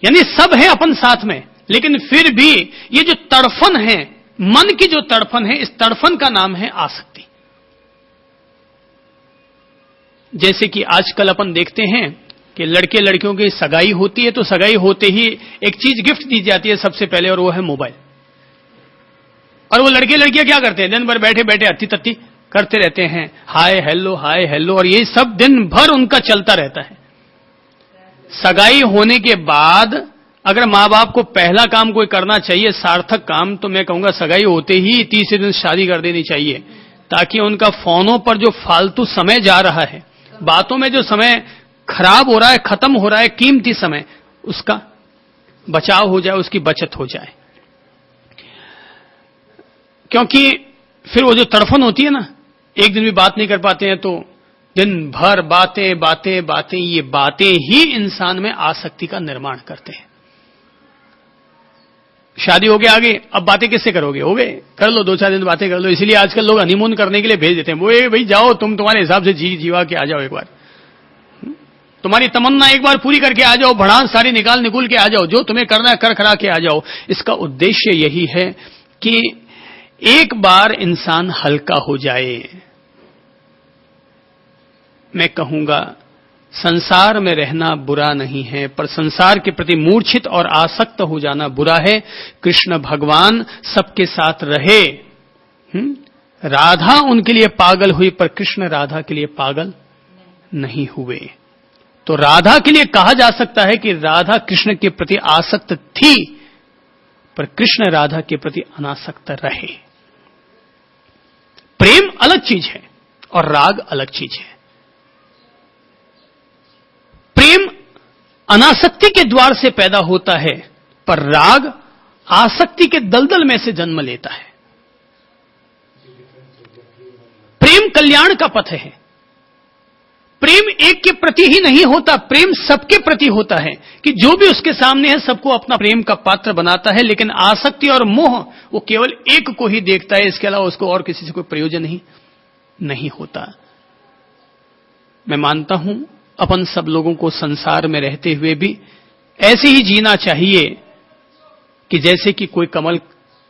यानी सब है अपन साथ में, लेकिन फिर भी ये जो तड़फन है, मन की जो तड़फन है, इस तड़फन का नाम है आसक्ति। जैसे कि आजकल अपन देखते हैं कि लड़के लड़कियों की सगाई होती है, तो सगाई होते ही एक चीज गिफ्ट दी जाती है सबसे पहले, और वो है मोबाइल। और वो लड़के लड़कियां क्या करते हैं, दिन भर बैठे बैठे अत्ती तत्ती करते रहते हैं, हाय हेलो, और ये सब दिन भर उनका चलता रहता है। सगाई होने के बाद अगर मां बाप को पहला काम कोई करना चाहिए, सार्थक काम, तो मैं कहूंगा सगाई होते ही तीसरे दिन शादी कर देनी चाहिए, ताकि उनका फोनों पर जो फालतू समय जा रहा है, बातों में जो समय खराब हो रहा है, खत्म हो रहा है, कीमती समय, उसका बचाव हो जाए, उसकी बचत हो जाए। क्योंकि फिर वो जो तड़फन होती है ना, एक दिन भी बात नहीं कर पाते हैं, तो दिन भर बातें बातें बातें, ये बातें ही इंसान में आसक्ति का निर्माण करते हैं। शादी हो गया आगे, अब बातें किससे करोगे, हो गए, कर लो 2-4 दिन बातें कर लो। इसीलिए आजकल लोग हनीमून करने के लिए भेज देते हैं, वो भाई जाओ तुम, तुम्हारे हिसाब से जीवा के आ जाओ, एक बार तुम्हारी तमन्ना एक बार पूरी करके आ जाओ, भड़ास सारी निकुल के आ जाओ, जो तुम्हें करना है कर खरा के आ जाओ। इसका उद्देश्य यही है कि एक बार इंसान हल्का हो जाए। मैं कहूंगा संसार में रहना बुरा नहीं है, पर संसार के प्रति मूर्छित और आसक्त हो जाना बुरा है। कृष्ण भगवान सबके साथ रहे, राधा उनके लिए पागल हुई, पर कृष्ण राधा के लिए पागल नहीं हुए। तो राधा के लिए कहा जा सकता है कि राधा कृष्ण के प्रति आसक्त थी, पर कृष्ण राधा के प्रति अनासक्त रहे। प्रेम अलग चीज है और राग अलग चीज है। प्रेम अनासक्ति के द्वार से पैदा होता है, पर राग आसक्ति के दलदल में से जन्म लेता है। प्रेम कल्याण का पथ है। प्रेम एक के प्रति ही नहीं होता, प्रेम सबके प्रति होता है, कि जो भी उसके सामने है सबको अपना प्रेम का पात्र बनाता है। लेकिन आसक्ति और मोह वो केवल एक को ही देखता है, इसके अलावा उसको और किसी से कोई प्रयोजन ही नहीं होता। मैं मानता हूं अपन सब लोगों को संसार में रहते हुए भी ऐसे ही जीना चाहिए कि जैसे कि कोई कमल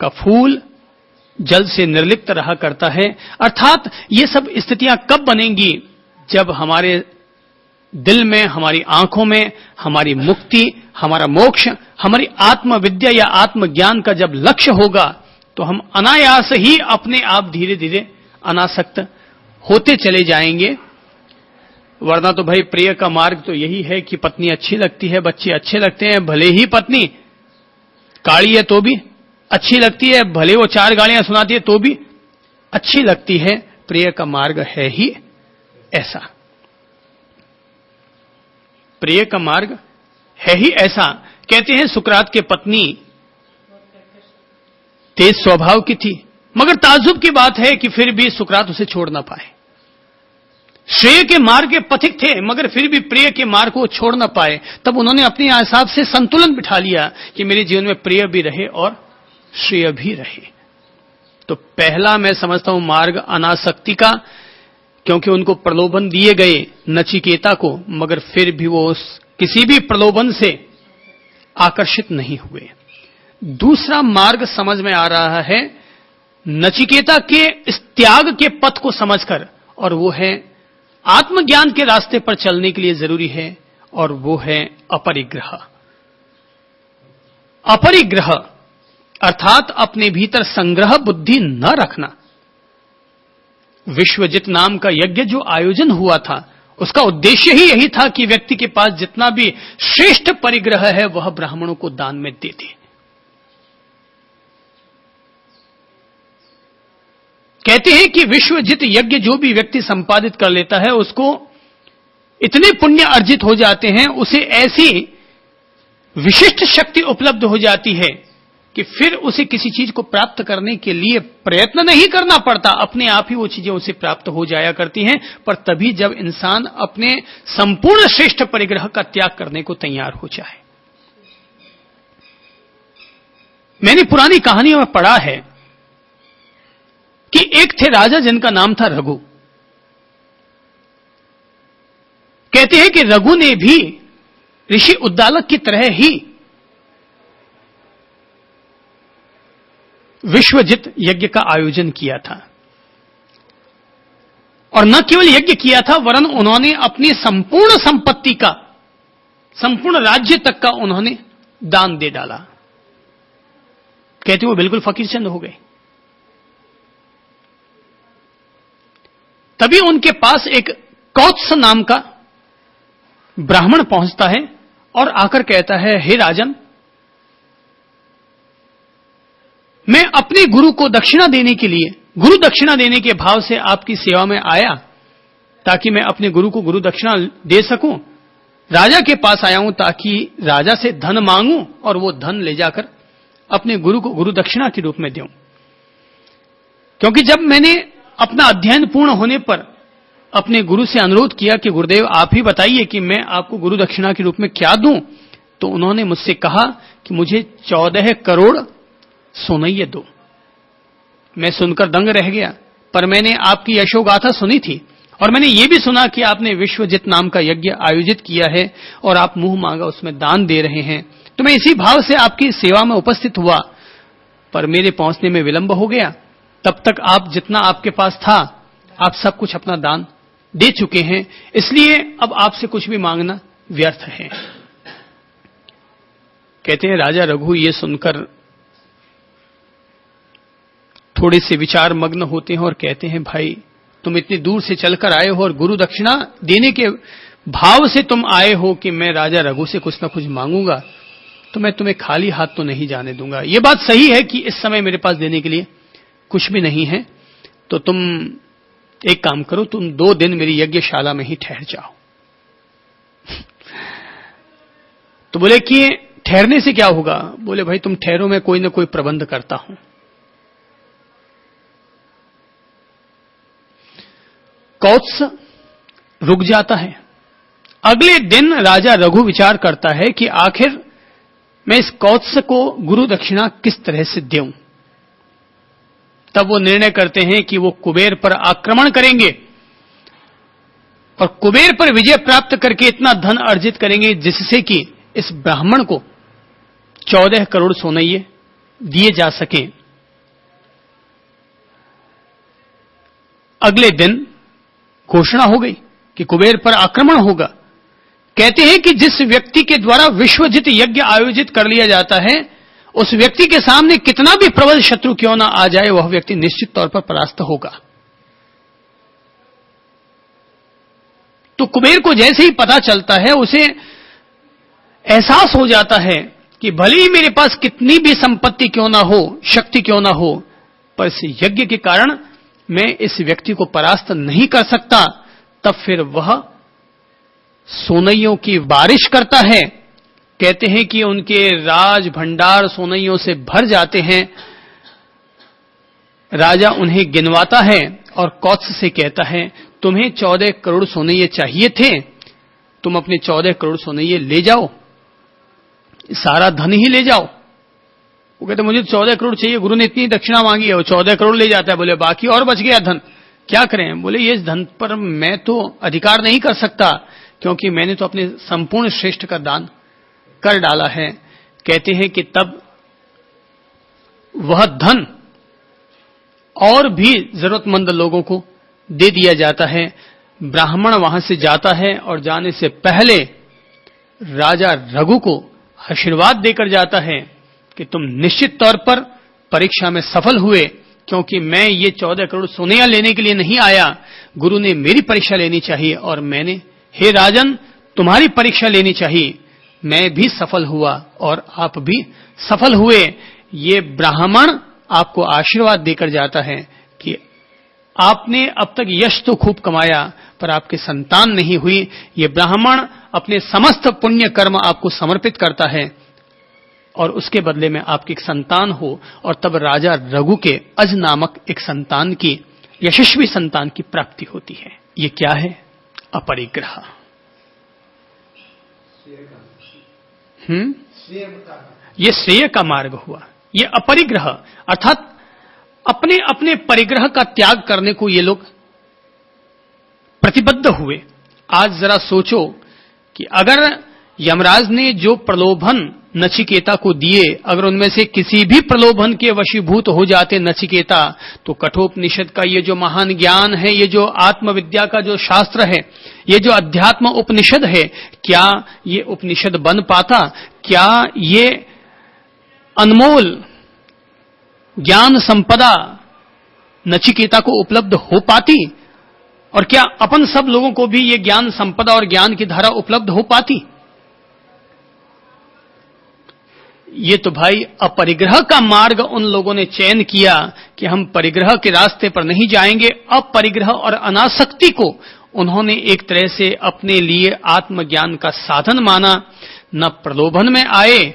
का फूल जल से निर्लिप्त रहा करता है। अर्थात ये सब स्थितियां कब बनेंगी, जब हमारे दिल में, हमारी आंखों में हमारी मुक्ति, हमारा मोक्ष, हमारी आत्मविद्या या आत्मज्ञान का जब लक्ष्य होगा, तो हम अनायास ही अपने आप धीरे धीरे अनासक्त होते चले जाएंगे। वरना तो भाई प्रिय का मार्ग तो यही है कि पत्नी अच्छी लगती है, बच्चे अच्छे लगते हैं, भले ही पत्नी काली है तो भी अच्छी लगती है, भले वो 4 गालियां सुनाती है तो भी अच्छी लगती है। प्रिय का मार्ग है ही ऐसा, प्रिय का मार्ग है ही ऐसा। कहते हैं सुकरात के पत्नी तेज स्वभाव की थी, मगर ताज्जुब की बात है कि फिर भी सुकरात उसे छोड़ ना पाए। श्रेय के मार्ग के पथिक थे, मगर फिर भी प्रिय के मार्ग को छोड़ ना पाए। तब उन्होंने अपने हिसाब से संतुलन बिठा लिया कि मेरे जीवन में प्रिय भी रहे और श्रेय भी रहे। तो पहला मैं समझता हूं मार्ग अनासक्ति का, क्योंकि उनको प्रलोभन दिए गए नचिकेता को, मगर फिर भी वो किसी भी प्रलोभन से आकर्षित नहीं हुए। दूसरा मार्ग समझ में आ रहा है नचिकेता के इस त्याग के पथ को समझकर, और वो है आत्मज्ञान के रास्ते पर चलने के लिए जरूरी है, और वो है अपरिग्रह। अपरिग्रह अर्थात अपने भीतर संग्रह बुद्धि न रखना। विश्वजित नाम का यज्ञ जो आयोजन हुआ था, उसका उद्देश्य ही यही था कि व्यक्ति के पास जितना भी श्रेष्ठ परिग्रह है वह ब्राह्मणों को दान में दे दे। कहते हैं कि विश्वजित यज्ञ जो भी व्यक्ति संपादित कर लेता है, उसको इतने पुण्य अर्जित हो जाते हैं, उसे ऐसी विशिष्ट शक्ति उपलब्ध हो जाती है कि फिर उसे किसी चीज को प्राप्त करने के लिए प्रयत्न नहीं करना पड़ता, अपने आप ही वो चीजें उसे प्राप्त हो जाया करती हैं। पर तभी जब इंसान अपने संपूर्ण श्रेष्ठ परिग्रह का त्याग करने को तैयार हो जाए। मैंने पुरानी कहानियों में पढ़ा है कि एक थे राजा जिनका नाम था रघु। कहते हैं कि रघु ने भी ऋषि उद्दालक की तरह ही विश्वजित यज्ञ का आयोजन किया था। और न केवल यज्ञ किया था, वरन उन्होंने अपनी संपूर्ण संपत्ति का, संपूर्ण राज्य तक का उन्होंने दान दे डाला। कहते वो बिल्कुल फकीरचंद हो गए। तभी उनके पास एक कौत्स नाम का ब्राह्मण पहुंचता है और आकर कहता है, हे राजन, मैं अपने गुरु को दक्षिणा देने के लिए, गुरु दक्षिणा देने के भाव से आपकी सेवा में आया, ताकि मैं अपने गुरु को गुरु दक्षिणा दे सकूं। राजा के पास आया हूं ताकि राजा से धन मांगूं और वो धन ले जाकर अपने गुरु को गुरु दक्षिणा के रूप में दूं। क्योंकि जब मैंने अपना अध्ययन पूर्ण होने पर अपने गुरु से अनुरोध किया कि गुरुदेव आप ही बताइए कि मैं आपको गुरु दक्षिणा के रूप में क्या दूं, तो उन्होंने मुझसे कहा कि मुझे 14 करोड़ सोनैये दो। मैं सुनकर दंग रह गया, पर मैंने आपकी यशोगाथा सुनी थी और मैंने ये भी सुना कि आपने विश्वजित नाम का यज्ञ आयोजित किया है और आप मुंह मांगा उसमें दान दे रहे हैं। तो मैं इसी भाव से आपकी सेवा में उपस्थित हुआ, पर मेरे पहुंचने में विलंब हो गया। तब तक आप जितना आपके पास था, आप सब कुछ अपना दान दे चुके हैं, इसलिए अब आपसे कुछ भी मांगना व्यर्थ है। कहते हैं राजा रघु ये सुनकर थोड़े से विचार मग्न होते हैं और कहते हैं, भाई तुम इतनी दूर से चलकर आए हो और गुरु दक्षिणा देने के भाव से तुम आए हो कि मैं राजा रघु से कुछ ना कुछ मांगूंगा, तो मैं तुम्हें खाली हाथ तो नहीं जाने दूंगा। ये बात सही है कि इस समय मेरे पास देने के लिए कुछ भी नहीं है, तो तुम एक काम करो, तुम 2 दिन मेरी यज्ञशाला में ही ठहर जाओ। तो बोले कि ठहरने से क्या होगा? बोले भाई तुम ठहरो, मैं कोई ना कोई प्रबंध करता हूं। कौत्स रुक जाता है। अगले दिन राजा रघु विचार करता है कि आखिर मैं इस कौत्स को गुरु दक्षिणा किस तरह से दूं। तब वो निर्णय करते हैं कि वो कुबेर पर आक्रमण करेंगे और कुबेर पर विजय प्राप्त करके इतना धन अर्जित करेंगे जिससे कि इस ब्राह्मण को 14 करोड़ सोनैये दिए जा सकें। अगले दिन घोषणा हो गई कि कुबेर पर आक्रमण होगा। कहते हैं कि जिस व्यक्ति के द्वारा विश्वजित यज्ञ आयोजित कर लिया जाता है, उस व्यक्ति के सामने कितना भी प्रबल शत्रु क्यों ना आ जाए, वह व्यक्ति निश्चित तौर पर परास्त होगा। तो कुबेर को जैसे ही पता चलता है, उसे एहसास हो जाता है कि भले ही मेरे पास कितनी भी संपत्ति क्यों ना हो, शक्ति क्यों ना हो, पर इस यज्ञ के कारण मैं इस व्यक्ति को परास्त नहीं कर सकता। तब फिर वह सोनैयों की बारिश करता है। कहते हैं कि उनके राज भंडार सोनैयों से भर जाते हैं। राजा उन्हें गिनवाता है और कौत्स से कहता है, तुम्हें 14 करोड़ सोनैये चाहिए थे, तुम अपने 14 करोड़ सोनैये ले जाओ, सारा धन ही ले जाओ। वो कहते मुझे 14 करोड़ चाहिए, गुरु ने इतनी दक्षिणा मांगी है, वो 14 करोड़ ले जाता है। बोले बाकी और बच गया धन, क्या करें? बोले ये धन पर मैं तो अधिकार नहीं कर सकता, क्योंकि मैंने तो अपने संपूर्ण श्रेष्ठ का दान कर डाला है। कहते हैं कि तब वह धन और भी जरूरतमंद लोगों को दे दिया जाता है। ब्राह्मण वहां से जाता है और जाने से पहले राजा रघु को आशीर्वाद देकर जाता है कि तुम निश्चित तौर पर परीक्षा में सफल हुए, क्योंकि मैं ये 14 करोड़ सोनैया लेने के लिए नहीं आया, गुरु ने मेरी परीक्षा लेनी चाहिए और मैंने, हे राजन, तुम्हारी परीक्षा लेनी चाहिए। मैं भी सफल हुआ और आप भी सफल हुए। ये ब्राह्मण आपको आशीर्वाद देकर जाता है कि आपने अब तक यश तो खूब कमाया, पर आपके संतान नहीं हुई। ये ब्राह्मण अपने समस्त पुण्य कर्म आपको समर्पित करता है और उसके बदले में आपकी एक संतान हो। और तब राजा रघु के अज नामक एक संतान की, यशस्वी संतान की प्राप्ति होती है। ये क्या है? अपरिग्रह। ये श्रेय का मार्ग हुआ। ये अपरिग्रह अर्थात अपने अपने परिग्रह का त्याग करने को ये लोग प्रतिबद्ध हुए। आज जरा सोचो कि अगर यमराज ने जो प्रलोभन नचिकेता को दिए, अगर उनमें से किसी भी प्रलोभन के वशीभूत हो जाते नचिकेता, तो कठोपनिषद का ये जो महान ज्ञान है, ये जो आत्मविद्या का जो शास्त्र है, ये जो अध्यात्म उपनिषद है, क्या ये उपनिषद बन पाता? क्या ये अनमोल ज्ञान संपदा नचिकेता को उपलब्ध हो पाती? और क्या अपन सब लोगों को भी ये ज्ञान संपदा और ज्ञान की धारा उपलब्ध हो पाती? ये तो भाई अपरिग्रह का मार्ग उन लोगों ने चयन किया कि हम परिग्रह के रास्ते पर नहीं जाएंगे। अपरिग्रह और अनासक्ति को उन्होंने एक तरह से अपने लिए आत्मज्ञान का साधन माना। न प्रलोभन में आए,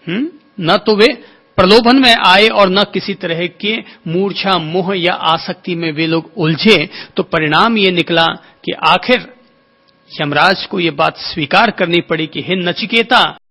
न तो वे प्रलोभन में आए और न किसी तरह के मूर्छा, मोह या आसक्ति में वे लोग उलझे। तो परिणाम ये निकला कि आखिर यमराज को ये बात स्वीकार करनी पड़ी कि हे नचिकेता,